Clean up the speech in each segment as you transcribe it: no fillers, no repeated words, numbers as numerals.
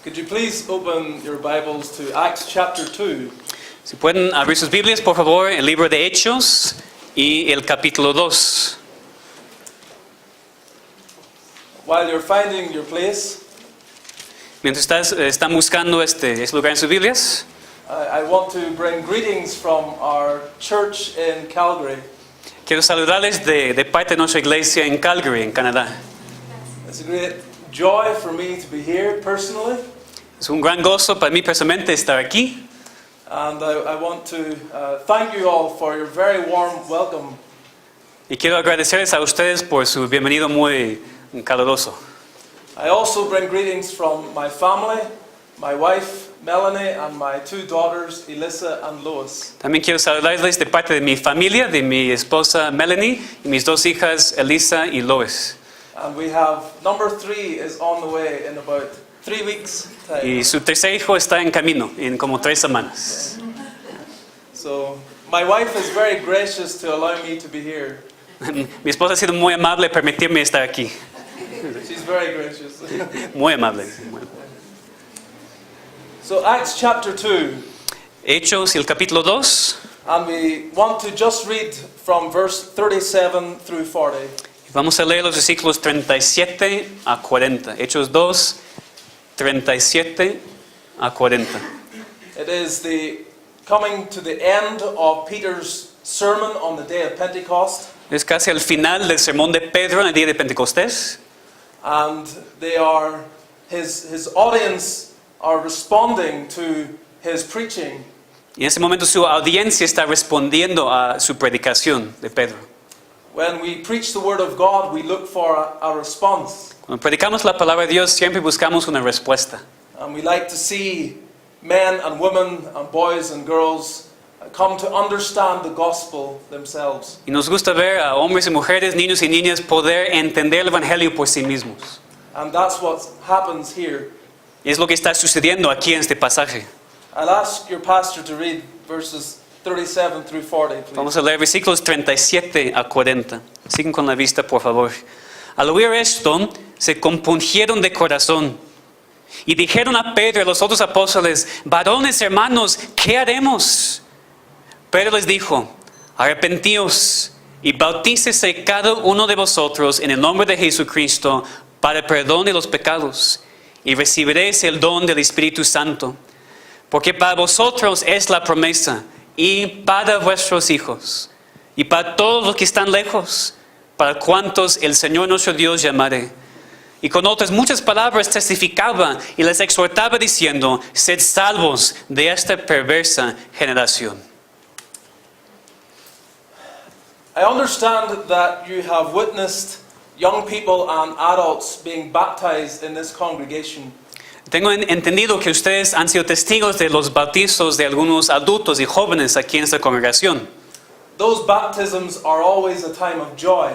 Could you please open your Bibles to Acts chapter 2? Si pueden abrir sus Biblias, por favor, el libro de Hechos y el capítulo 2. While you're finding your place, Mientras están buscando este lugar en sus Biblias, I want to bring greetings from our church in Calgary. quiero saludarles de parte de nuestra iglesia en Calgary, en Canadá. It's a great joy for me to be here personally, Es un gran gozo para mí personalmente estar aquí. and I want to thank you all for your very warm welcome. Y quiero agradecerles a ustedes por su bienvenido muy caluroso. I also bring greetings from my family, my wife Melanie, and my two daughters Elissa and Lois. También quiero saludarles de parte de mi familia, de mi esposa Melanie y mis dos hijas Elisa y Lois. And we have number 3 is on the way in about 3 weeks' time. Y su tercer hijo está en camino, en como 3 semanas. So my wife is very gracious to allow me to be here. Mi esposa ha sido muy amable permitirme estar aquí. She's very gracious. Muy amable. So Acts chapter 2, Hechos y el capítulo 2. and we want to just read from verse 37 through 40. Vamos a leer los versículos 37 a 40. Hechos 2, 37 a 40. It is the coming to the end of Peter's sermon on the day of Pentecost, Es casi al final del sermón de Pedro en el día de Pentecostés. and they are his audience are responding to his preaching. Y en ese momento su audiencia está respondiendo a su predicación de Pedro. When we preach the word of God, we look for a response, Cuando predicamos la palabra de Dios siempre buscamos una respuesta. and we like to see men and women and boys and girls come to understand the gospel themselves. Y nos gusta ver a hombres y mujeres, niños y niñas poder entender el evangelio por sí mismos. And that's what happens here. Y es lo que está sucediendo aquí en este pasaje. I'll ask your pastor to read verses 37 through 40, please. Vamos a leer versículos 37 a 40. Sigan con la vista, por favor. Al oír esto, se compungieron de corazón y dijeron a Pedro y a los otros apóstoles: varones, hermanos, ¿qué haremos? Pedro les dijo: arrepentíos y bautícese cada uno de vosotros en el nombre de Jesucristo para el perdón de los pecados, y recibiréis el don del Espíritu Santo. Porque para vosotros es la promesa, y para vuestros hijos, y para todos los que están lejos, para cuantos el Señor nuestro Dios llamare. Y con otras muchas palabras testificaba y les exhortaba diciendo: sed salvos de esta perversa generación. I understand that you have witnessed young people and adults being baptized in this congregation. Tengo entendido que ustedes han sido testigos de los bautizos de algunos adultos y jóvenes aquí en esta congregación. Those baptisms are always a time of joy.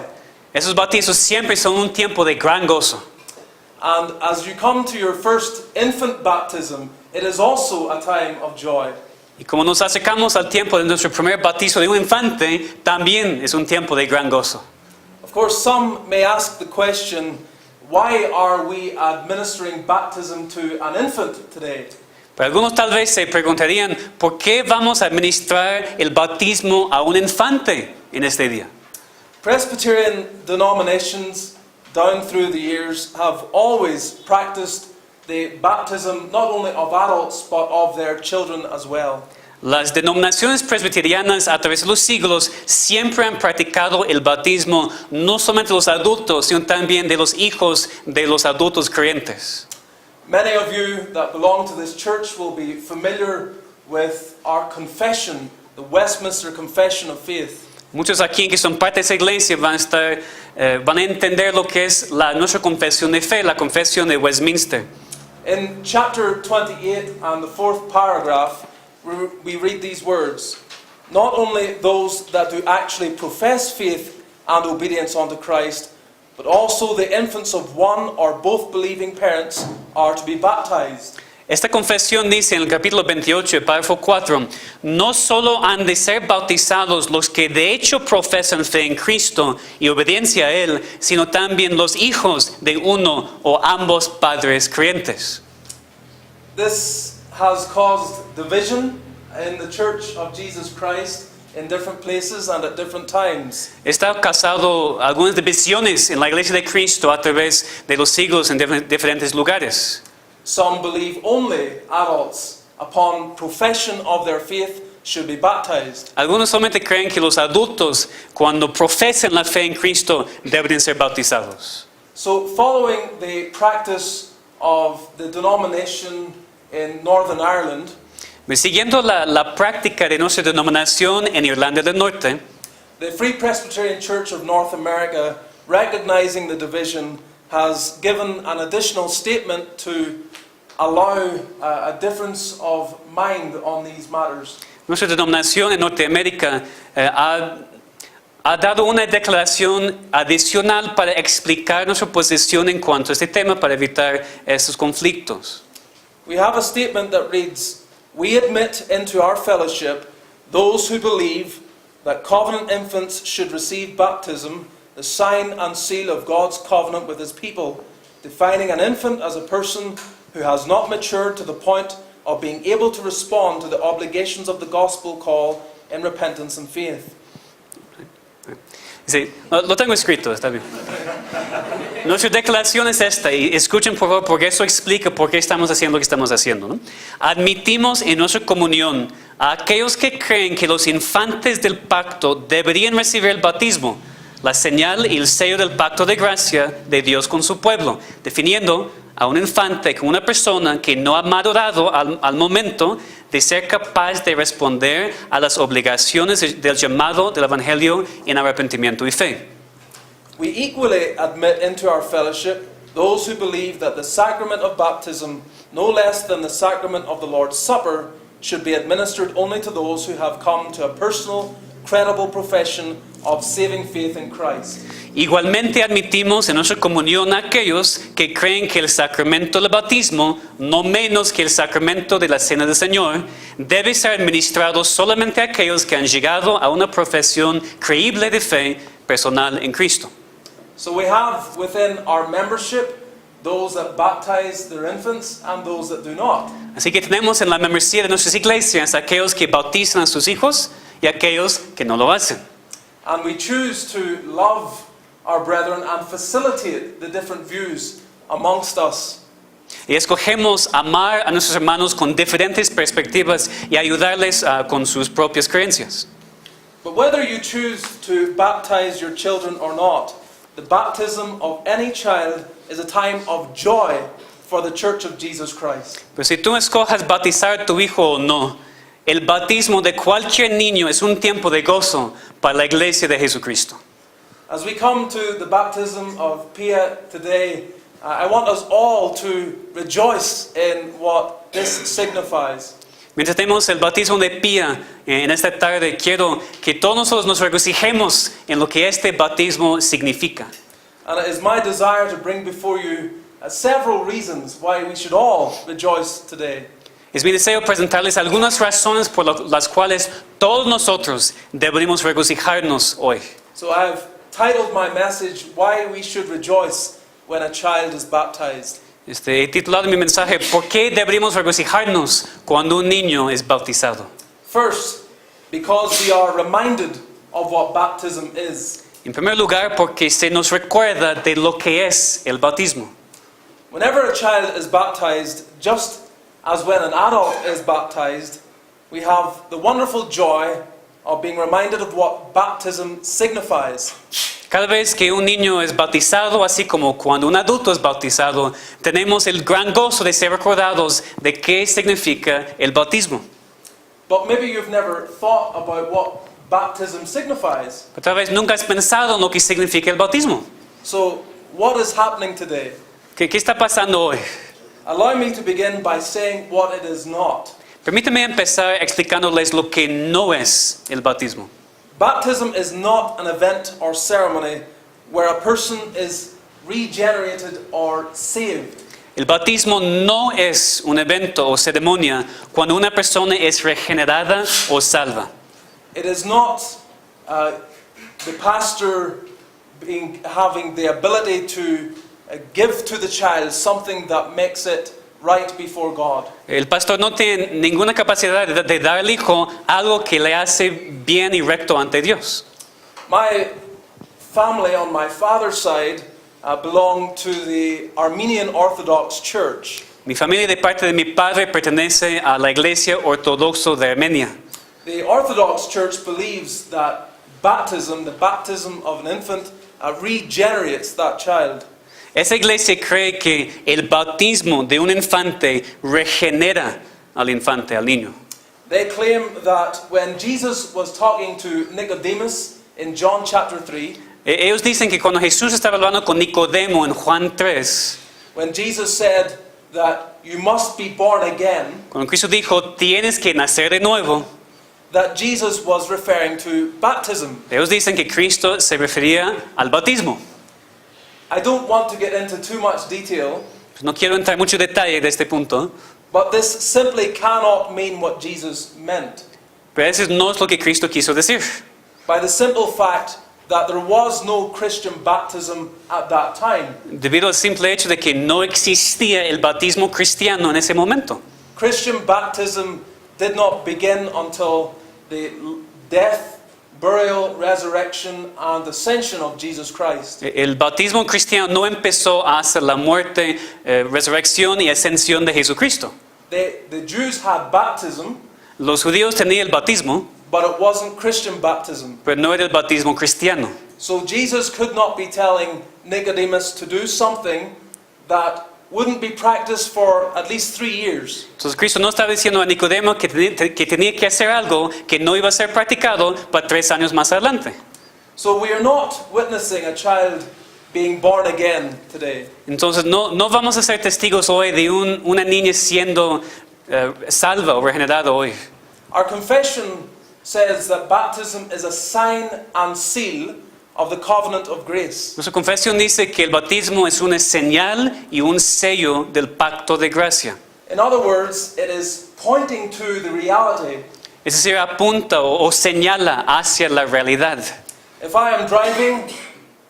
Esos bautizos siempre son un tiempo de gran gozo. And as you come to your first infant baptism, it is also a time of joy. Y como nos acercamos al tiempo de nuestro primer bautizo de un infante, también es un tiempo de gran gozo. Of course, some may ask the question, why are we administering baptism to an infant today? Pero algunos tal vez se preguntarían: ¿por qué vamos a administrar el bautismo a un infante en este día? Presbyterian denominations down through the years have always practiced the baptism not only of adults but of their children as well. Las denominaciones presbiterianas a través de los siglos siempre han practicado el bautismo no solamente de los adultos, sino también de los hijos de los adultos creyentes. Many of you that belong to this church will be familiar with our confession, the Westminster Confession of Faith. Muchos aquí que son parte de esa iglesia van a entender lo que es nuestra confesión de fe, la confesión de Westminster. In chapter 28 and the 4th paragraph, we read these words: not only those that do actually profess faith and obedience unto Christ, but also the infants of one or both believing parents are to be baptized. Esta confesión dice en el capítulo 28, párrafo 4, no solo han de ser bautizados los que de hecho profesan fe en Cristo y obediencia a Él, sino también los hijos de uno o ambos padres creyentes. This has caused division in the Church of Jesus Christ in different places and at different times. Está causado algunas divisiones en la iglesia de Cristo a través de los siglos en diferentes lugares. Some believe only adults, upon profession of their faith, should be baptized. Algunos solamente creen que los adultos, cuando profesan la fe en Cristo, deben ser bautizados. So, following the practice of the denomination in Northern Ireland, Siguiendo la práctica de nuestra denominación en Irlanda del Norte, the Free Presbyterian Church of North America, recognizing the division, has given an additional statement to allow a difference of mind on these matters. nuestra denominación en Norteamérica ha dado una declaración adicional para explicar nuestra posición en cuanto a este tema para evitar estos conflictos. We have a statement that reads, "We admit into our fellowship those who believe that covenant infants should receive baptism, the sign and seal of God's covenant with His people, defining an infant as a person who has not matured to the point of being able to respond to the obligations of the gospel call in repentance and faith." Sí, lo tengo escrito, está bien. Nuestra declaración es esta, y escuchen por favor, porque eso explica por qué estamos haciendo lo que estamos haciendo, ¿no? Admitimos en nuestra comunión a aquellos que creen que los infantes del pacto deberían recibir el bautismo, la señal y el sello del pacto de gracia de Dios con su pueblo, definiendo a un infante como una persona que no ha madurado al momento de ser capaz de responder a las obligaciones del llamado del Evangelio en arrepentimiento y fe. We equally admit into our fellowship those who believe that the sacrament of baptism, no less than the sacrament of the Lord's Supper, should be administered only to those who have come to a personal, credible profession of saving faith in Christ. Igualmente admitimos en nuestra comunión a aquellos que creen que el sacramento del bautismo, no menos que el sacramento de la Cena del Señor, debe ser administrado solamente a aquellos que han llegado a una profesión creíble de fe personal en Cristo. So we have within our membership those that baptize their infants and those that do not. Así que tenemos en la membresía de nuestras iglesias aquellos que bautizan a sus hijos y aquellos que no lo hacen. And we choose to love our brethren and facilitate the different views amongst us. Y escogemos amar a nuestros hermanos con diferentes perspectivas y ayudarles con sus propias creencias. But whether you choose to baptize your children or not, the baptism of any child is a time of joy for the Church of Jesus Christ. Pero si tú escojas bautizar a tu hijo o no, el bautismo de cualquier niño es un tiempo de gozo para la iglesia de Jesucristo. As we come to the baptism of Pia today, I want us all to rejoice in what this signifies. Mientras tenemos el bautismo de Pía en esta tarde, quiero que todos nosotros nos regocijemos en lo que este bautismo significa. And it is my desire to bring before you several reasons why we should all rejoice today. Es mi deseo presentarles algunas razones por las cuales todos nosotros deberíamos regocijarnos hoy. So I have titled my message, "Why We Should Rejoice When a Child is Baptized." He titulado mi mensaje, ¿por qué deberíamos regocijarnos cuando un niño es bautizado? First, because we are reminded of what baptism is. En primer lugar, porque se nos recuerda de lo que es el bautismo. Whenever a child is baptized, just as when an adult is baptized, we have the wonderful joy of being reminded of what baptism signifies. Cada vez que un niño es bautizado, así como cuando un adulto es bautizado, tenemos el gran gozo de ser recordados de qué significa el bautismo. But maybe you've never thought about what baptism signifies. Pero tal vez nunca has pensado en lo que significa el bautismo. So, what is happening today? ¿Qué está pasando hoy? Allow me to begin by saying what it is not. Permítame empezar explicándoles lo que no es el bautismo. Baptism is not an event or ceremony where a person is regenerated or saved. El bautismo no es un evento o ceremonia cuando una persona es regenerada o salva. It is not the pastor having the ability to give to the child something that makes it right before God. El pastor no tiene ninguna capacidad de dar al hijo algo que le hace bien y recto ante Dios. My family on my father's side belonged to the Armenian Orthodox Church. Mi familia de parte de mi padre pertenece a la Iglesia Ortodoxa de Armenia. The Orthodox Church believes that baptism, the baptism of an infant, regenerates that child. Esa iglesia cree que el bautismo de un infante regenera al infante, al niño. They claim that when Jesus was talking to Nicodemus in John chapter 3, Ellos dicen que cuando Jesús estaba hablando con Nicodemo en Juan 3, when Jesus said that you must be born again, cuando Cristo dijo, tienes que nacer de nuevo, that Jesus was referring to baptism. ellos dicen que Cristo se refería al bautismo. I don't want to get into too much detail, No quiero entrar en mucho detalle de este punto, but this simply cannot mean what Jesus meant. pero eso no es lo que Cristo quiso decir. By the simple fact that there was no Christian baptism at that time. Debido al simple hecho de que no existía el bautismo cristiano en ese momento. Christian baptism did not begin until the death, burial, resurrection, and ascension of Jesus Christ. El bautismo cristiano no empezó hasta la muerte, resurrección y ascensión de Jesucristo. The Jews had baptism, Los judíos tenían el bautismo, but it wasn't Christian baptism. pero no era el bautismo cristiano. So Jesus could not be telling Nicodemus to do something that wouldn't be practiced for at least 3 years. Entonces Cristo no estaba diciendo a Nicodemo que tenía que hacer algo que no iba a ser practicado para 3 años más adelante. So we are not witnessing a child being born again today. Entonces no vamos a ser testigos hoy de una niña siendo salva o regenerada hoy. Our confession says that baptism is a sign and seal of the covenant of grace. Nuestra confesión dice que el bautismo es una señal y un sello del pacto de gracia. In other words, it is pointing to the reality. Es decir, apunta o señala hacia la realidad. If I am driving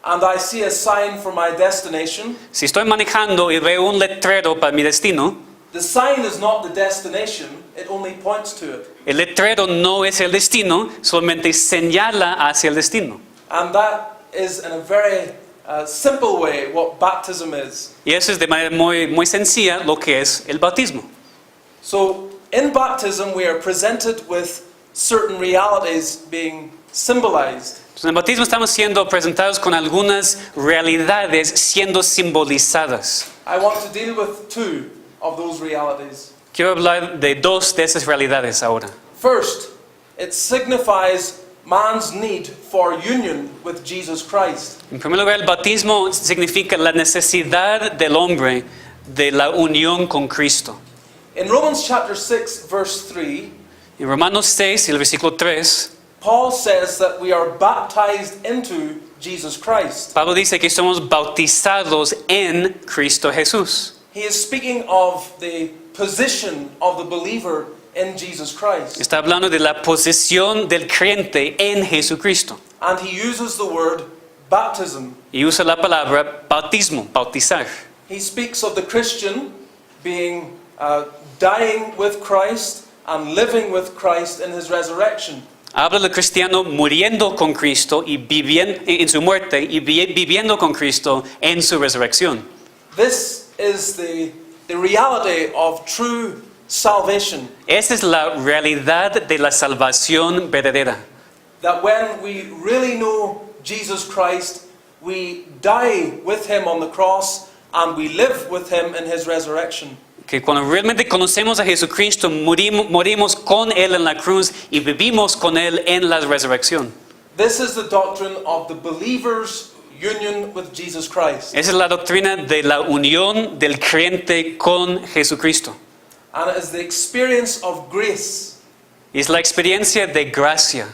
and I see a sign for my destination, Si estoy manejando y veo un letrero para mi destino, the sign is not the destination, it only points to it. el letrero no es el destino, solamente señala hacia el destino. And that is in a very simple way what baptism is. Y eso es de manera muy sencilla lo que es el bautismo. So in baptism we are presented with certain realities being symbolized. Entonces, en el bautismo estamos siendo presentados con algunas realidades siendo simbolizadas. I want to deal with 2 of those realities. Quiero hablar de 2 de esas realidades ahora. First, it signifies man's need for union with Jesus Christ. En primer lugar, el bautismo significa la necesidad del hombre de la unión con Cristo. In Romans chapter 6 verse 3, En Romanos 6, el versículo 3, Paul says that we are baptized into Jesus Christ. Pablo dice que somos bautizados en Cristo Jesús. He is speaking of the position of the believer in Jesus Christ. Está hablando de la posición del creyente en Jesucristo. And he uses the word baptism. Y usa la palabra bautismo, bautizar. He speaks of the Christian being dying with Christ and living with Christ in his resurrection. Habla del cristiano muriendo con Cristo y viviendo en su muerte y viviendo con Cristo en su resurrección. This is the reality of true salvation. Esa es la realidad de la salvación verdadera. That when we really know Jesus Christ, we die with him on the cross and we live with him in his resurrection. Que cuando realmente conocemos a Jesucristo, morimos con Él en la cruz y vivimos con Él en la resurrección. This is the doctrine of the believer's union with Jesus Christ. Esa es la doctrina de la unión del creyente con Jesucristo. And it is the experience of grace Es la experiencia de gracia.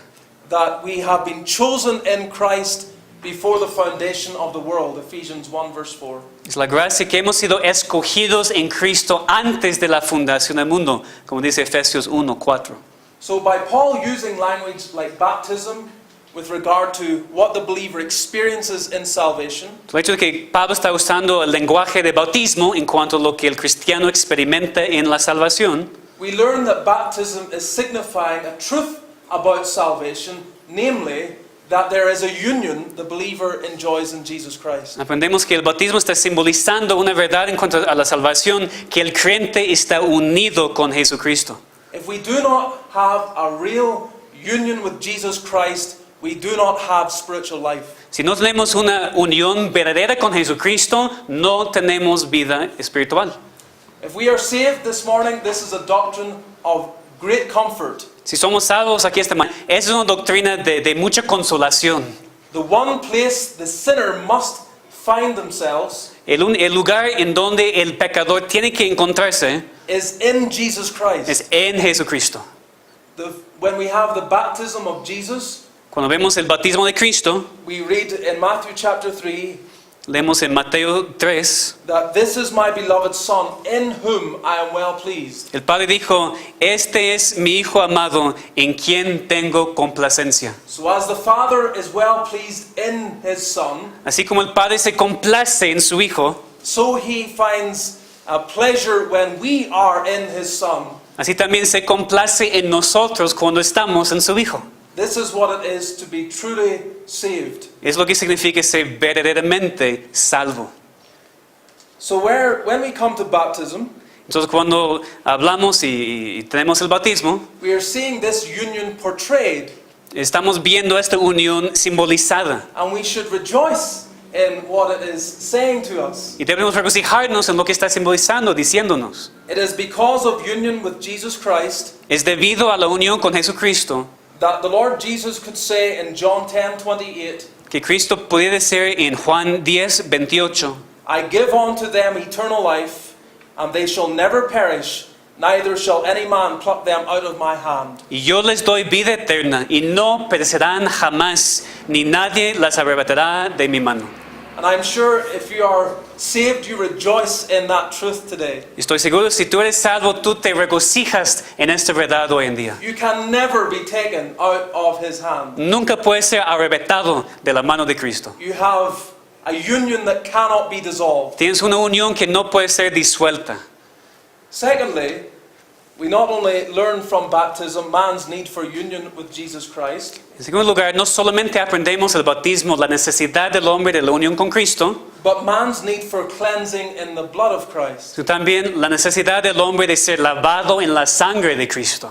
that we have been chosen in Christ before the foundation of the world. Ephesians 1 verse 4. Es la gracia que hemos sido escogidos en Cristo antes de la fundación del mundo, como dice Efesios 1:4. So by Paul using language like baptism, with regard to what the believer experiences in salvation. El hecho de que Pablo está usando el lenguaje de bautismo en cuanto a lo que el cristiano experimenta en la salvación, We learn that baptism is signifying a truth about salvation, namely that there is a union the believer enjoys in Jesus Christ. aprendemos que el bautismo está simbolizando una verdad en cuanto a la salvación, que el creyente está unido con Jesucristo. If we do not have a real union with Jesus Christ, we do not have spiritual life. Si no tenemos una unión verdadera con Jesucristo, no tenemos vida espiritual. If we are saved this morning, this is a doctrine of great comfort. Si somos salvos aquí esta mañana, es una doctrina de mucha consolación. The one place the sinner must find themselves El lugar en donde el pecador tiene que encontrarse is in Jesus Christ. es en Jesucristo. When we have the baptism of Jesus, Cuando vemos el bautismo de Cristo, we read in Matthew chapter 3 leemos en Mateo 3, that this is my beloved Son, in whom I am well pleased. el Padre dijo, este es mi Hijo amado, en quien tengo complacencia. So as the Father is well pleased in His Son, Así como el Padre se complace en su Hijo, so He finds a pleasure when we are in His Son. así también se complace en nosotros cuando estamos en su Hijo. This is what it is to be truly saved. Es lo que significa ser verdaderamente salvo. So when we come to baptism, Entonces cuando hablamos y tenemos el bautismo, we are seeing this union portrayed, estamos viendo esta unión simbolizada. and we should rejoice in what it is saying to us. Y debemos regocijarnos en lo que está simbolizando, diciéndonos. It is because of union with Jesus Christ Es debido a la unión con Jesucristo that the Lord Jesus could say in John 10:28, que Cristo puede decir en Juan 10:28, I give unto them eternal life, and they shall never perish, neither shall any man pluck them out of my hand. y yo les doy vida eterna y no perecerán jamás, ni nadie las arrebatará de mi mano. And I'm sure if you are saved, you rejoice in that truth today. Estoy seguro, si tú eres salvo, tú te regocijas en esta verdad hoy en día. You can never be taken out of His hand. Nunca puedes ser arrebatado de la mano de Cristo. You have a union that cannot be dissolved. Tienes una unión que no puede ser disuelta. Secondly, we not only learn from baptism man's need for union with Jesus Christ, En segundo lugar, no solamente aprendemos el bautismo, la necesidad del hombre de la unión con Cristo, but man's need for cleansing in the blood of Christ. sino también la necesidad del hombre de ser lavado en la sangre de Cristo.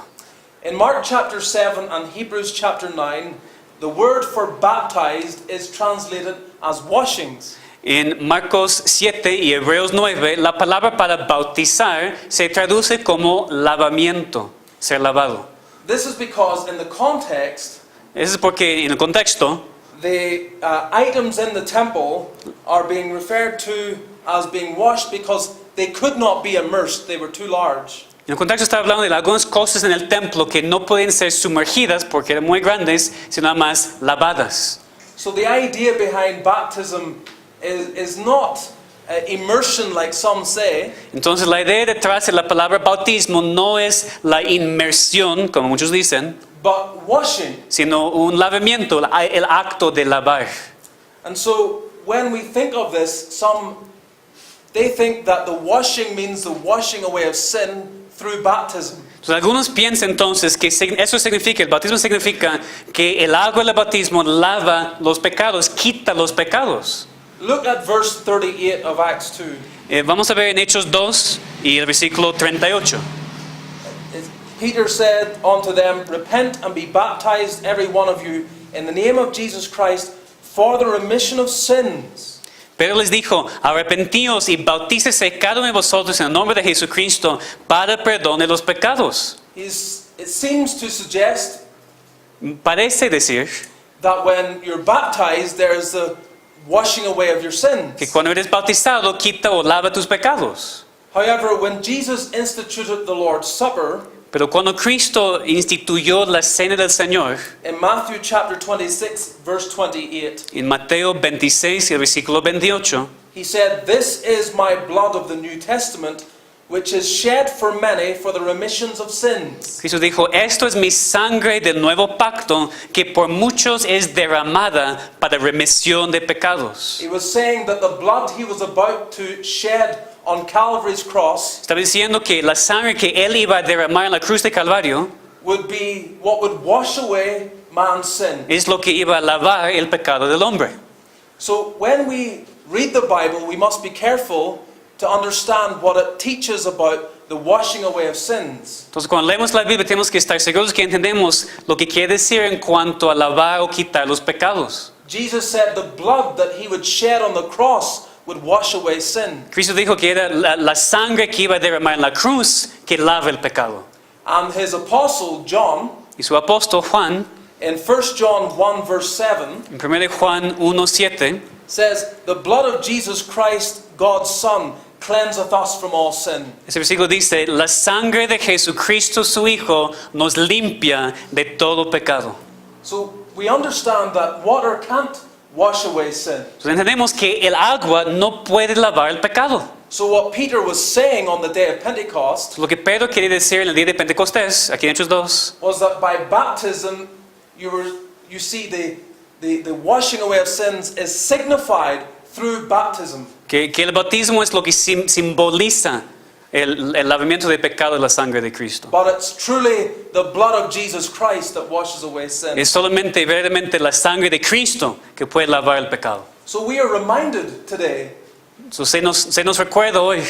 In Mark chapter 7 and Hebrews chapter 9, the word for baptized is translated as washings. En Marcos 7 y Hebreos 9, la palabra para bautizar se traduce como lavamiento, ser lavado. This is because in the context, Eso es porque en el contexto, the items in the temple are being referred to as being washed because they could not be immersed, they were too large. en el contexto está hablando de algunas cosas en el templo que no pueden ser sumergidas porque eran muy grandes, sino más lavadas. So the idea behind baptism is not immersion like some say, Entonces la idea detrás de la palabra bautismo no es la inmersión, como muchos dicen, but washing. sino un lavamiento, el acto de lavar. And so when we think of this, they think that the washing means the washing away of sin through baptism. Entonces, algunos piensan entonces que eso significa, el bautismo significa que el agua del bautismo lava los pecados, quita los pecados. Look at verse 38 of Acts 2. Vamos a ver en Hechos 2 y el versículo 38. Peter said unto them, Repent and be baptized every one of you in the name of Jesus Christ for the remission of sins. Pero les dijo, arrepentíos y bautícese cada uno de vosotros en el nombre de Jesucristo para el perdón de los pecados. It seems to suggest Parece decir that when you're baptized, there is the washing away of your sins. que cuando eres bautizado, quita o lava tus pecados. However, when Jesus instituted the Lord's Supper, Pero cuando Cristo instituyó la cena del Señor, in Matthew chapter 26, verse 28, en Mateo 26 y el versículo 28, He said, This is my blood of the New Testament, which is shed for many for the remissions of sins. Jesús dijo, esto es mi sangre del nuevo pacto, que por muchos es derramada para remisión de pecados. He was saying that the blood he was about to shed on Calvary's cross Está diciendo que la sangre que él iba a derramar en la cruz de Calvario would be what would wash away man's sin. es lo que iba a lavar el pecado del hombre. So when we read the Bible, we must be careful to understand what it teaches about the washing away of sins. Entonces, cuando leemos la Biblia, tenemos que estar seguros que entendemos lo que quiere decir en cuanto a lavar o quitar los pecados. Jesus said the blood that he would shed on the cross would wash away sin. Cristo dijo que era la sangre que iba a derramar en la cruz que lava el pecado. And his apostle John, Y su apóstol Juan, in 1 John 1 verse 7, en 1 de Juan 1:7, says, the blood of Jesus Christ, God's Son, cleanseth us from all sin. ese versículo dice, la sangre de Jesucristo su Hijo nos limpia de todo pecado. So we understand that water can't wash away sin. Entonces entendemos que el agua no puede lavar el pecado. So what Peter was saying on the day of Pentecost Lo que Pedro quería decir en el día de Pentecostés, aquí en Hechos 2, was that by baptism you see the washing away of sins is signified through baptism. que el bautismo es lo que simboliza el lavamiento de pecado de la sangre de Cristo. But it's truly the blood of Jesus Christ that washes away sin. Es solamente, verdaderamente la sangre de Cristo que puede lavar el pecado. So we are reminded today So, se nos recuerda hoy,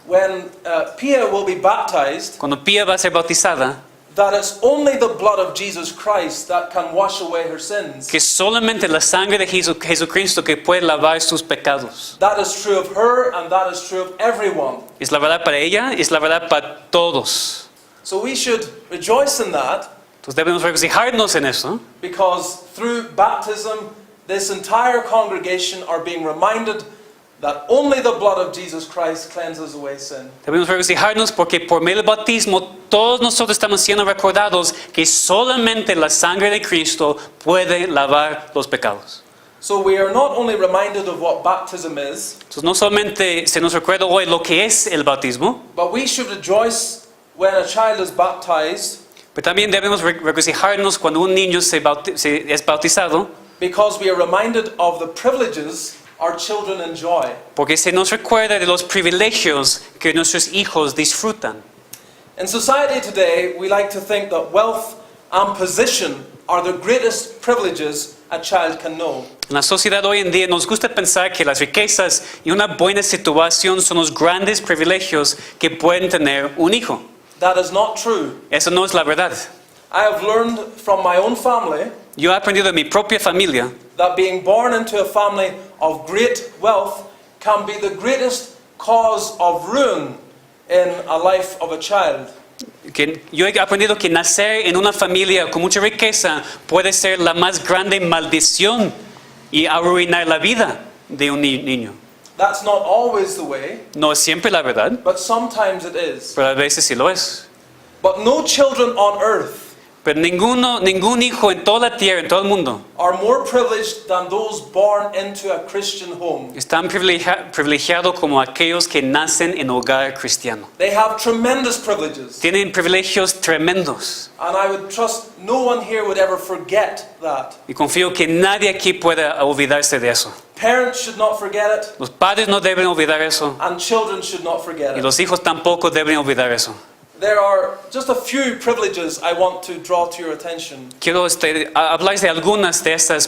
when Pia will be baptized, cuando Pía va a ser bautizada, that it's only the blood of Jesus Christ that can wash away her sins. que solamente la sangre de Jesucristo que puede lavar sus pecados. That is true of her and that is true of everyone. Es la verdad para ella, es la verdad para todos. So we should rejoice in that Entonces debemos regocijarnos en eso, because through baptism this entire congregation are being reminded that only the blood of Jesus Christ cleanses away sin. debemos regocijarnos porque por medio del bautismo todos nosotros estamos siendo recordados que solamente la sangre de Cristo puede lavar los pecados. So we are not only reminded of what baptism is, Entonces no solamente se nos recuerda hoy lo que es el bautismo, but we should rejoice when a child is baptized pero también debemos regocijarnos cuando un niño es bautizado, because we are reminded of the privileges our children enjoy. porque se nos recuerda de los privilegios que nuestros hijos disfrutan. In society today, we like to think that wealth and position are the greatest privileges a child can know. En la sociedad hoy en día nos gusta pensar que las riquezas y una buena situación son los grandes privilegios que pueden tener un hijo. That is not true. Eso no es la verdad. I have learned from my own family Yo he aprendido de mi propia familia that being born into a family of great wealth can be the greatest cause of ruin in a life of a child. que yo he aprendido que nacer en una familia con mucha riqueza puede ser la más grande maldición y arruinar la vida de un niño. That's not always the way, No es siempre la verdad, but sometimes it is. pero a veces sí lo es. But no children on earth Pero ningún hijo en toda la tierra, en todo el mundo, are more privileged than those born into a Christian home. es tan privilegiado como aquellos que nacen en hogar cristiano. They have tremendous privileges, Tienen privilegios tremendos. and I would trust no one here would ever forget that. Y confío que nadie aquí pueda olvidarse de eso. Parents should not forget it, Los padres no deben olvidar eso. and children should not forget Y it. los hijos tampoco deben olvidar eso. There are just a few privileges I want to draw to your attention. Quiero hablar de algunas de esos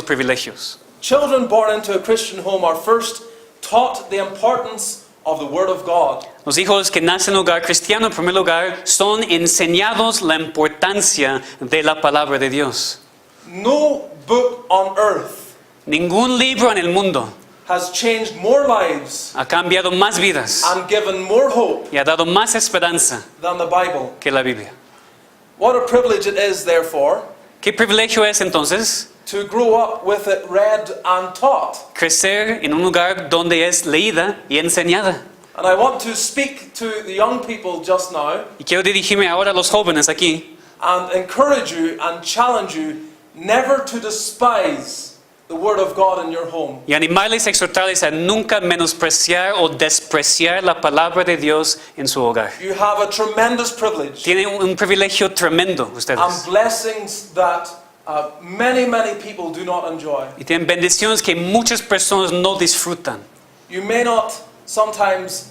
privilegios. Children born into a Christian home are first taught the importance of the Word of God. Los hijos que nacen en un hogar cristiano, en primer lugar, son enseñados la importancia de la palabra de Dios. No book on earth Ningún libro en el mundo has changed more lives ha cambiado más vidas and given more hope y ha dado más esperanza than the Bible. que la Biblia. What a privilege it is, therefore, ¿Qué privilegio es entonces to grow up with it read and taught. crecer en un lugar donde es leída y enseñada? And I want to speak to the young people just now Y quiero dirigirme ahora a los jóvenes aquí and encourage you and challenge you never to despise the Word of God in your home. Y animarles, exhortarles a nunca menospreciar o despreciar la palabra de Dios en su hogar. You have a tremendous privilege Tienen un privilegio tremendo and ustedes. blessings that many people do not enjoy. Y tienen bendiciones que muchas personas no disfrutan. You may not sometimes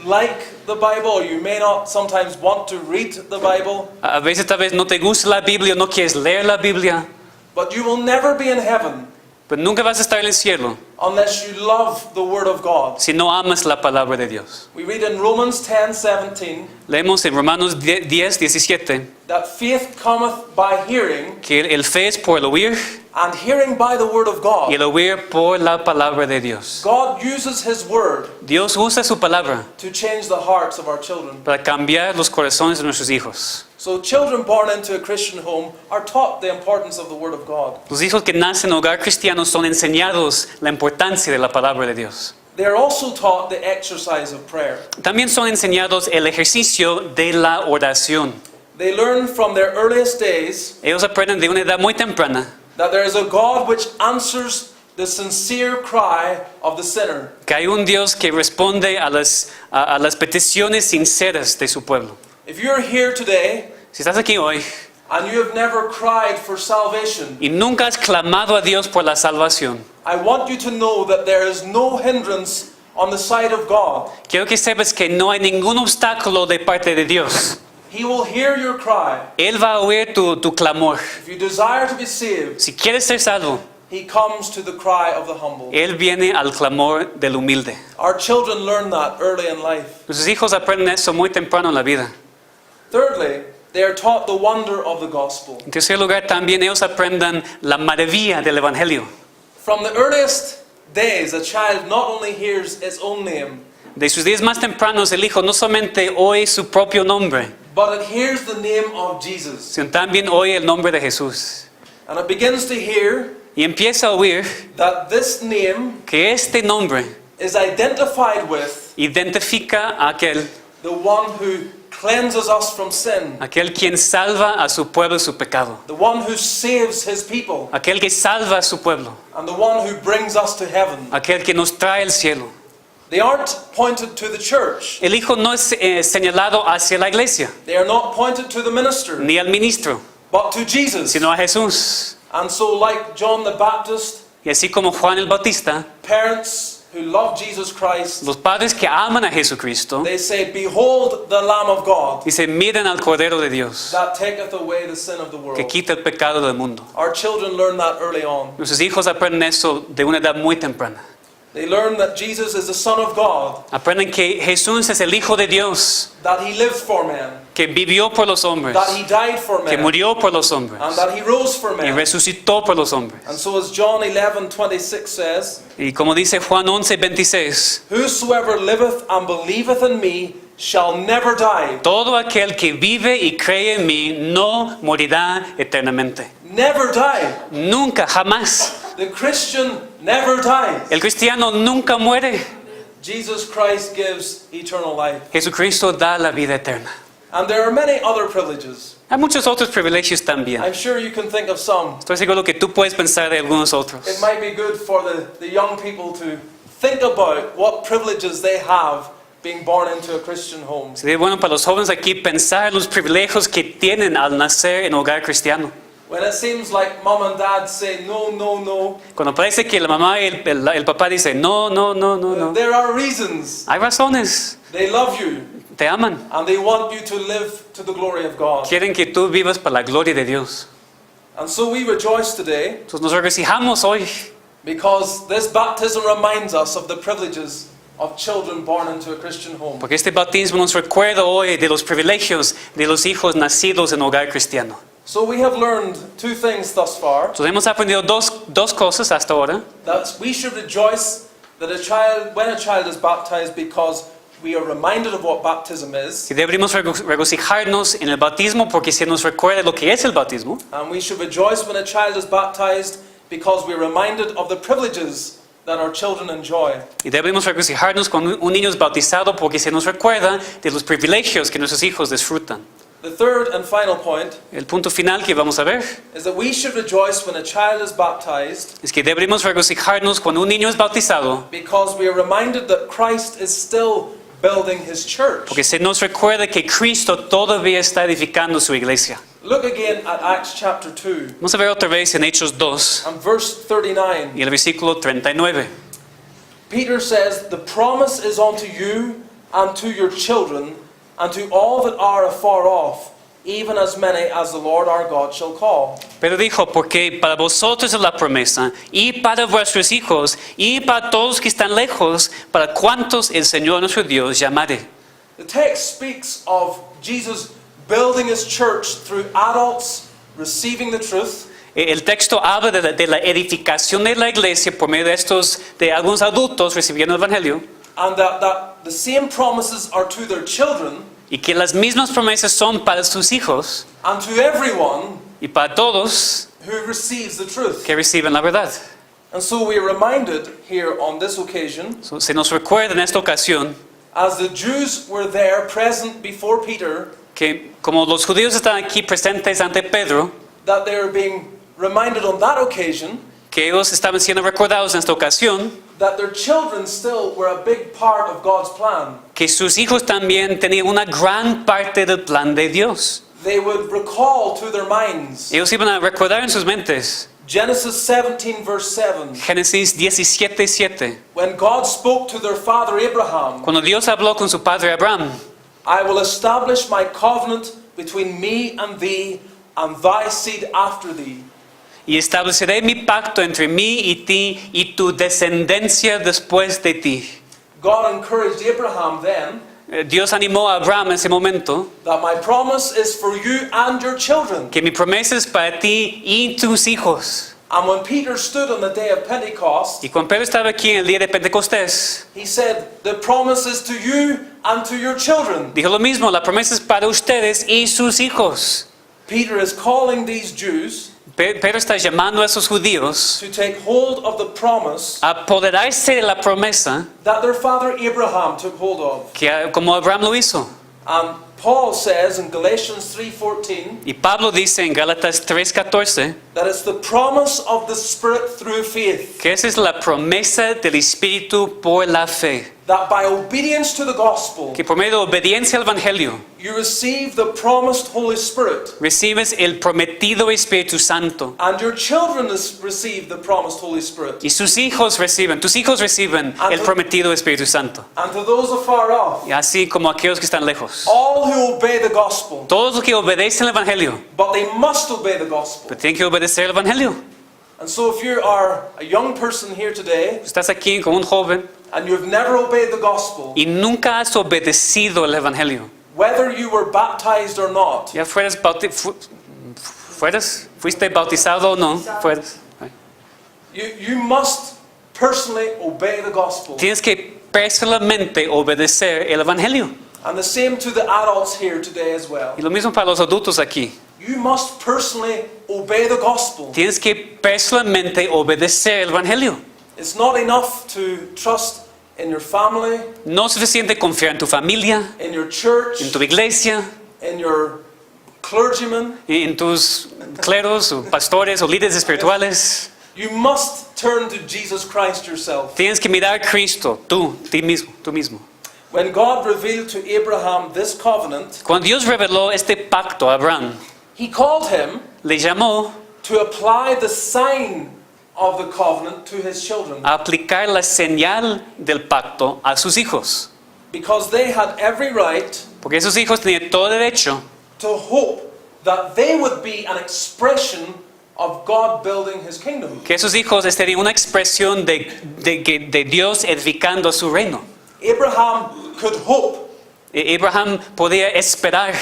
like the Bible, or you may not sometimes want to read the Bible, A veces tal vez no te gusta la Biblia, no quieres leer la Biblia, but you will never be in heaven pero nunca vas a estar en el cielo unless you love the Word of God. si no amas la palabra de Dios. We read in Romans 10:17 Leemos en Romanos 10:17 that faith cometh by hearing, que el fe es por el oír and hearing by the Word of y God. el oír por la palabra de Dios. God uses His Word Dios usa su palabra to change the hearts of our children. para cambiar los corazones de nuestros hijos. So children born into a Christian home are taught the importance of the Word of God. Los hijos que nacen en hogar cristiano son enseñados la importancia de la palabra de Dios. They are also taught the exercise of prayer. También son enseñados el ejercicio de la oración. They learn from their earliest days Ellos aprenden de una edad muy temprana that there is a God which answers the sincere cry of the sinner. que hay un Dios que responde a las peticiones sinceras de su pueblo. If you're here today Si estás aquí hoy and you have never cried for salvation, y nunca has clamado a Dios por la salvación, I want you to know that there is no hindrance on the side of God. quiero que sepas que no hay ningún obstáculo de parte de Dios. He will hear your cry. Él va a oír tu clamor. If you desire to be saved, Si quieres ser salvo, He comes to the cry of the humble. Él viene al clamor del humilde. Our children learn that early in life. Nuestros hijos aprenden eso muy temprano en la vida. Thirdly, they are taught the wonder of the gospel. En tercer lugar, también ellos aprendan la maravilla del Evangelio. From the earliest days, a child not only hears its own name, De sus días más tempranos, el hijo no solamente oye su propio nombre, but it hears the name of Jesus. sino también oye el nombre de Jesús. And it begins to hear Y empieza a oír that this name que este nombre is identified with identifica a aquel the one who cleanses us from sin, aquel quien salva a su pueblo de su pecado, the one who saves his people, aquel que salva a su pueblo, and the one who brings us to heaven. aquel que nos trae al cielo. They aren't pointed to the church. El hijo no es señalado hacia la iglesia, They are not pointed to the minister, ni al ministro, but to Jesus. sino a Jesús. And so, like John the Baptist, Y así como Juan el Bautista, parents who love Jesus Christ, los padres que aman a Jesucristo, they say, "Behold the Lamb of God dice, miren al Cordero de Dios, that taketh away the sin of the que world." quita el pecado del mundo. Our children learn that early on. Nuestros hijos aprenden eso de una edad muy temprana. They learn that Jesus is the Son of God, Aprenden que Jesús es el Hijo de Dios, that He lived for men, que vivió por los hombres, that He died for que men, murió por los hombres and that He rose for y men. resucitó por los hombres. And so, as John 11:26 says, Y como dice Juan 11:26, "Whosoever liveth and believeth in me shall never die." todo aquel que vive y cree en mí no morirá eternamente. Never die. Nunca, jamás. The Christian never dies. El cristiano nunca muere. Jesus Christ gives eternal life. Jesucristo da la vida eterna. And there are many other privileges. Hay muchos otros privilegios también. I'm sure you can think of some. Estoy seguro que tú puedes pensar de algunos otros. It might be good for the young people to think about what privileges they have being born into a Christian home. Sería bueno para los jóvenes aquí pensar los privilegios que tienen al nacer en hogar cristiano. When it seems like mom and dad say no, no, no, Cuando parece que la mamá y el papá dicen no, no, no, no, no. there are reasons. Hay razones. They love you Te aman. and they want you to live to the glory of God. Quieren que tú vivas para la gloria de Dios. And so we rejoice today Entonces nos regocijamos hoy because this baptism reminds us of the privileges of children born into a Christian home. porque este bautismo nos recuerda hoy de los privilegios de los hijos nacidos en hogar cristiano. So we have learned two things thus far. Entonces hemos aprendido dos cosas hasta ahora. That we should rejoice that when a child is baptized, because we are reminded of what baptism is, Que deberíamos regocijarnos en el bautismo porque se nos recuerda lo que es el bautismo. and we should rejoice when a child is baptized because we are reminded of the privileges that our children enjoy. Y deberíamos regocijarnos cuando un niño es bautizado porque se nos recuerda de los privilegios que nuestros hijos disfrutan. The third and final point El punto final que vamos a ver is that we should rejoice when a child is baptized es que debemos regocijarnos cuando un niño es bautizado, because we are reminded that Christ is still building his church. porque se nos recuerda que Cristo todavía está edificando su iglesia. Look again at Acts chapter 2 Vamos a ver otra vez en Hechos 2 and verse 39. y el versículo 39. Peter says, "The promise is unto you and to your children and to all that are afar off, even as many as the Lord our God shall call." Pero dijo, porque para vosotros es la promesa, y para vuestros hijos, y para todos que están lejos, para cuantos el Señor nuestro Dios llamare. The text speaks of Jesus building his church through adults receiving the truth, El texto habla de la edificación de la iglesia por medio de algunos adultos recibiendo el Evangelio, and that the same promises are to their children y que las mismas promesas son para sus hijos and to everyone y para todos who receives the truth. que reciben la verdad. And so we are reminded here on this occasion, Se nos recuerda en esta ocasión as the Jews were there present before Peter, que como los judíos están aquí presentes ante Pedro, that they are being reminded on that occasion que ellos estaban siendo recordados en esta ocasión, that their children still were a big part of God's plan. que sus hijos también tenían una gran parte del plan de Dios. They would recall to their minds Ellos iban a recordar en sus mentes Genesis 17 verse 7, Génesis 17:7, when God spoke to their father Abraham, cuando Dios habló con su padre Abraham: "I will establish my covenant between me and thee and thy seed after thee." y estableceré mi pacto entre mí y ti y tu descendencia después de ti. God encouraged Abraham then Dios animó a Abraham en ese momento that my promise is for you and your children. que mi promesa es para ti y tus hijos. And when Peter stood on the day of Pentecost, Y cuando Pedro estaba aquí en el día de Pentecostés, he said, "The promise is to you and to your children." dijo lo mismo: la promesa es para ustedes y sus hijos. Peter is calling these Jews Pedro está llamando a esos judíos to take hold of the promise a apoderarse de la promesa that their father Abraham took hold of. como Abraham lo hizo. And Paul says in Galatians 3:14 Y Pablo dice en Gálatas 3:14 that it's the promise of the Spirit through faith, que esa es la promesa del Espíritu por la fe, that by obedience to the gospel que por medio de obediencia al Evangelio you receive the promised Holy Spirit, recibes el prometido Espíritu Santo, and your children receive the promised Holy Spirit. y tus hijos reciben el prometido Espíritu Santo, And to those afar off, y así como aquellos que están lejos. all who obey the gospel, Todos los que obedecen el Evangelio, but they must obey the gospel. pero tienen que obedecer el Evangelio. And so if you are a young person here today Estás aquí como un joven and you've never obeyed the gospel, y nunca has obedecido el Evangelio, whether you were baptized or not, ya fuiste bautizado o no, you must personally obey the gospel. tienes que personalmente obedecer el Evangelio. And the same to the adults here today as well. Y lo mismo para los adultos aquí. You must personally obey the gospel. Tienes que personalmente obedecer el Evangelio. It's not enough to trust in your family, No es suficiente confiar en tu familia, in your church, en tu iglesia, in your clergyman. en tus cleros o pastores o líderes espirituales. You must turn to Jesus Christ yourself. Tienes que mirar a Cristo, tú mismo. When God revealed to Abraham this covenant, Cuando Dios reveló este pacto a Abraham, he called him le llamó to apply the sign of the covenant to his children, a aplicar la señal del pacto a sus hijos. because they had every right Porque esos hijos tenían todo derecho to hope that they would be an expression of God building his kingdom. que esos hijos serían una expresión de Dios edificando su reino. Abraham could hope Abraham podía esperar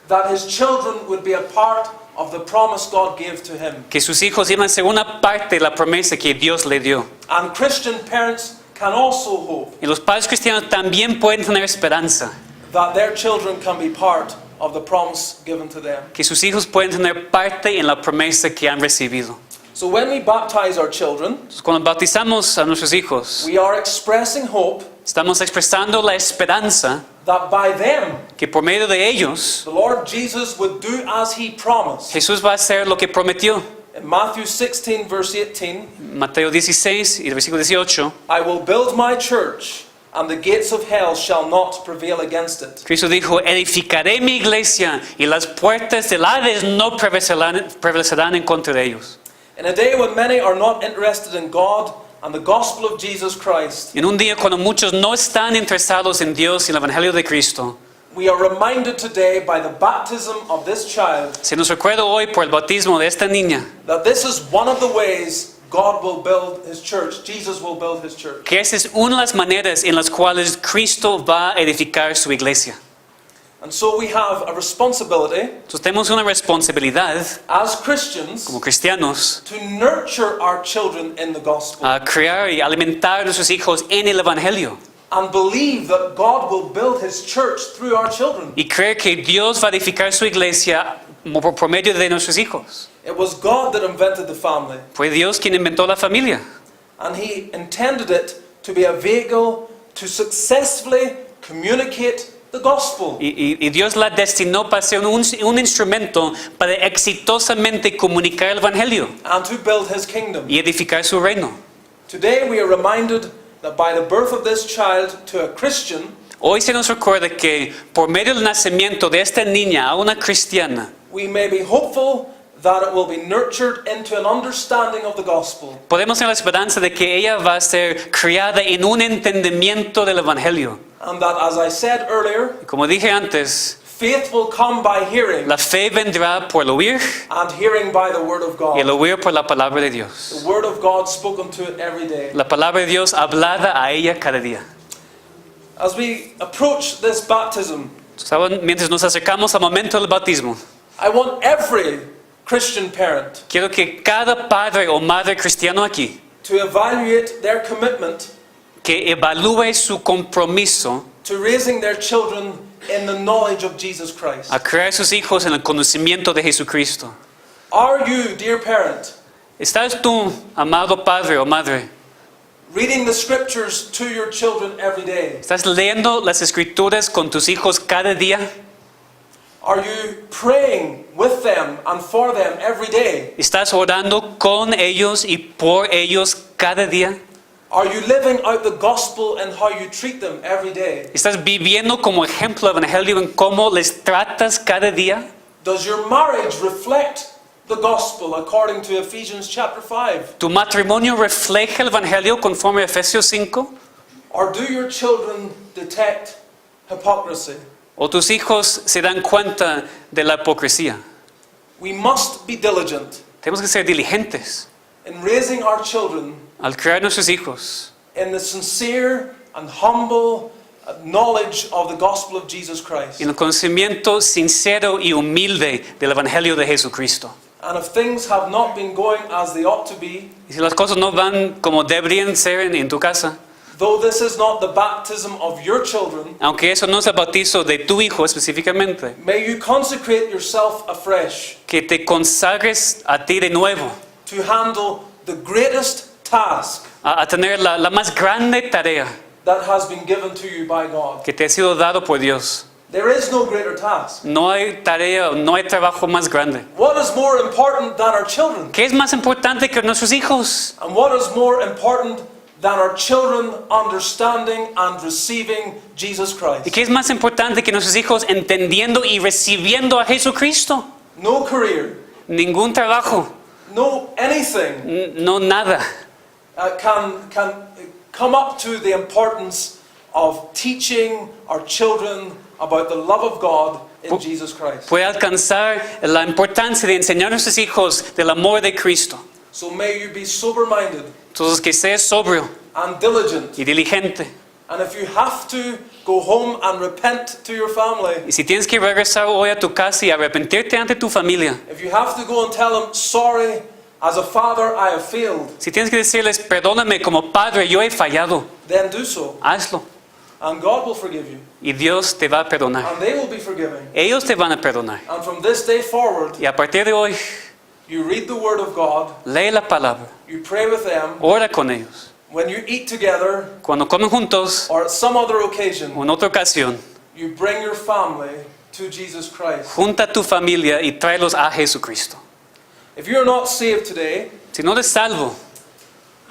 that his children would be a part of the promise God gave to him. que sus hijos iban a ser una parte de la promesa que Dios le dio. And Christian parents can also hope Y los padres cristianos también pueden tener esperanza that their children can be part of the promise given to them. que sus hijos pueden tener parte en la promesa que han recibido. So when we baptize our children, Entonces, cuando bautizamos a nuestros hijos, we are expressing hope Estamos expresando la esperanza that by them que por medio de ellos the Lord Jesus would do as he promised. Jesús va a hacer lo que prometió. In Matthew 16 verse 18, Mateo 16 y el versículo 18, I will build my church, and the gates of hell shall not prevail against it. Cristo dijo, edificaré mi iglesia y las puertas del Hades no prevalecerán en contra de ellos. In a day when many are not interested in God and the gospel of Jesus Christ, En un día cuando muchos no están interesados en Dios y el Evangelio de Cristo, we are reminded today by the baptism of this child se nos recuerda hoy por el bautismo de esta niña that this is one of the ways God will build his church. Jesus will build his church. que esa es una de las maneras en las cuales Cristo va a edificar su iglesia. And so we have a responsibility Entonces tenemos una responsabilidad as Christians como cristianos to nurture our children in the gospel a crear y alimentar a nuestros hijos en el Evangelio and believe that God will build his church through our children. y creer que Dios va a edificar su iglesia por medio de nuestros hijos. It was God that invented the family, Fue Dios quien inventó la familia and he intended it to be a vehicle to successfully communicate the gospel. y Dios la destinó para ser un instrumento para exitosamente comunicar el Evangelio And to build his kingdom. y edificar su reino. Today we are reminded that by the birth of this child to a Christian, Hoy se nos recuerda que por medio del nacimiento de esta niña a una cristiana, we may be hopeful that it will be nurtured into an understanding of the gospel. podemos tener la esperanza de que ella va a ser criada en un entendimiento del Evangelio. And that, as I said earlier, Y como dije antes, faith will come by hearing, la fe vendrá por el oír and hearing by the word of y el God. oír por la palabra de Dios. The word of God spoken to it every day. La palabra de Dios hablada a ella cada día. As we approach this baptism, ¿Saben? Mientras nos acercamos al momento del bautismo, I want every Christian parent quiero que cada padre o madre cristiano aquí to evaluate their commitment que evalúe su compromiso to raising their children in the knowledge of Jesus Christ. a crear sus hijos en el conocimiento de Jesucristo. Are you, dear parent, ¿Estás tú, amado padre o madre, reading the scriptures to your children every day? estás leyendo las escrituras con tus hijos cada día? Are you praying with them and for them every day? ¿Estás orando con ellos y por ellos cada día? Are you living out the gospel and how you treat them every day? ¿Estás viviendo como ejemplo del Evangelio en cómo les tratas cada día? Does your marriage reflect the gospel according to Ephesians chapter 5? ¿Tu matrimonio refleja el Evangelio conforme a Efesios 5? Or do your children detect hypocrisy? ¿O tus hijos se dan cuenta de la hipocresía? We must be diligent Tenemos que ser diligentes in raising our children al crear nuestros hijos in the sincere and humble knowledge of the gospel of Jesus Christ. en el conocimiento sincero y humilde del Evangelio de Jesucristo. And if things have not been going as they ought to be, Y si las cosas no van como deberían ser en tu casa, though this is not the baptism of your children, aunque eso no es el bautizo de tu hijo específicamente, may you consecrate yourself afresh que te consagres a ti de nuevo, to handle the greatest task a tener la más grande tarea that has been given to you by God. que te ha sido dado por Dios. There is no greater task. No hay tarea, no hay trabajo más grande. What is more important than our children? ¿Qué es más importante que nuestros hijos? And what is more important than our children understanding and receiving Jesus ¿Y Christ? qué es más importante que nuestros hijos entendiendo y recibiendo a Jesucristo? No career, Ningún trabajo, no anything no nada. can come up to the importance of teaching our children about the love of God in Jesus Christ. Puede alcanzar la importancia de enseñar a nuestros hijos del amor de Cristo. So may you be sober-minded Entonces que seas sobrio and diligent. y diligente. And if you have to go home and repent to your family, Y si tienes que regresar hoy a tu casa y arrepentirte ante tu familia, if you have to go and tell them, sorry, as a father I have failed, si tienes que decirles, perdóname como padre, yo he fallado, then do so. hazlo. And God will forgive you. Y Dios te va a perdonar. And they will be forgiving. Ellos te van a perdonar. And from this day forward, Y a partir de hoy, you read the Word of God, lee la palabra, you pray with them, ora con ellos. when you eat together, cuando comen juntos or at some other occasion, o en otra ocasión, you bring your family to Jesus Christ. junta a tu familia y tráelos a Jesucristo. If you're not saved today, Si no eres salvo,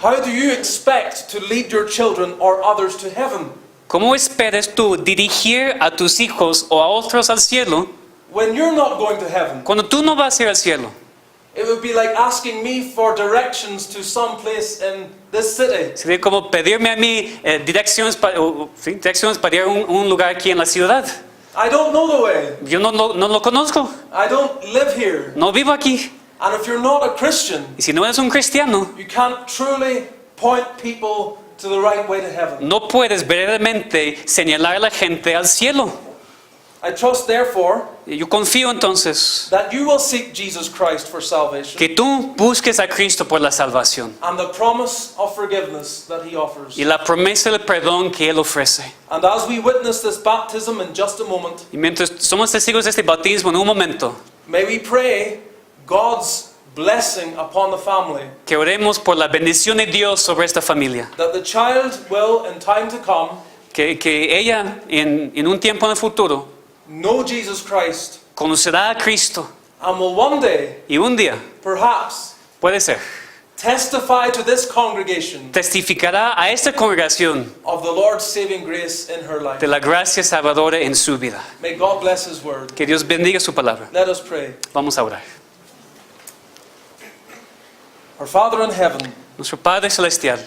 how do you expect to lead your children or others to heaven ¿cómo esperas tú dirigir a tus hijos o a otros al cielo when you're not going to heaven? cuando tú no vas a ir al cielo? It would be like asking me for directions to some place in this city. Sería como pedirme a mí direcciones para ir a un lugar aquí en la ciudad. I don't know the way. Yo no lo conozco, I don't live here. no vivo aquí. And if you're not a Christian, Y si no eres un cristiano, you can't truly point people to the right way to heaven. no puedes verdaderamente señalar a la gente al cielo. I trust, therefore, Y yo confío entonces that you will seek Jesus Christ for salvation que tú busques a Cristo por la salvación and the promise of forgiveness that He offers. y la promesa del perdón que Él ofrece. And as we witness this baptism in just a moment, Y mientras somos testigos de este bautismo en un momento, may we pray God's blessing upon the family, que oremos por la bendición de Dios sobre esta familia. that the child will, in time to come, Que ella en un tiempo en el futuro know Jesus Christ conocerá a Cristo and will one day, y un día, perhaps, puede ser, testify to this congregation testificará a esta congregación of the Lord's saving grace in her life. de la gracia salvadora en su vida. May God bless His word. Que Dios bendiga su palabra. Let us pray. Vamos a orar. Our Father in heaven, Nuestro Padre Celestial,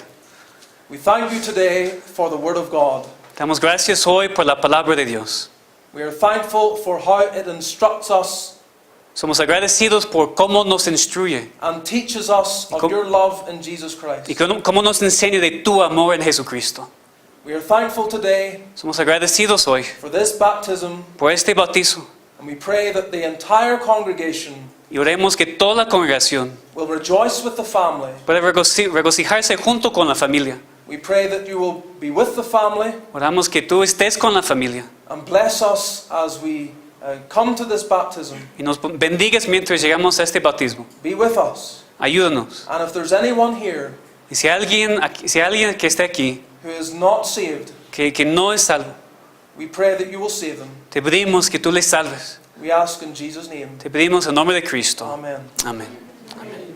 we thank you today for the word of God. damos gracias hoy por la palabra de Dios. We are thankful for how it instructs us Somos agradecidos por cómo nos instruye and teaches us of cómo- your love in Jesus Christ. y cómo nos enseña de tu amor en Jesucristo. We are thankful today Somos agradecidos hoy for this baptism, por este bautizo and we pray that the entire congregation y oremos que toda la congregación will rejoice with the family. pueda regocijarse junto con la familia. We pray that you will be with the family Oramos que tú estés con la familia and bless us as we come to this baptism. y nos bendigas mientras llegamos a este bautismo. Be with us. Ayúdanos. And if there's anyone here Y si hay alguien que esté aquí who is not saved, que no es salvo, we pray that you will save them. te pedimos que tú les salves. We ask in Jesus' name. Te pedimos en nombre de Cristo. Amen. Amén. Amén.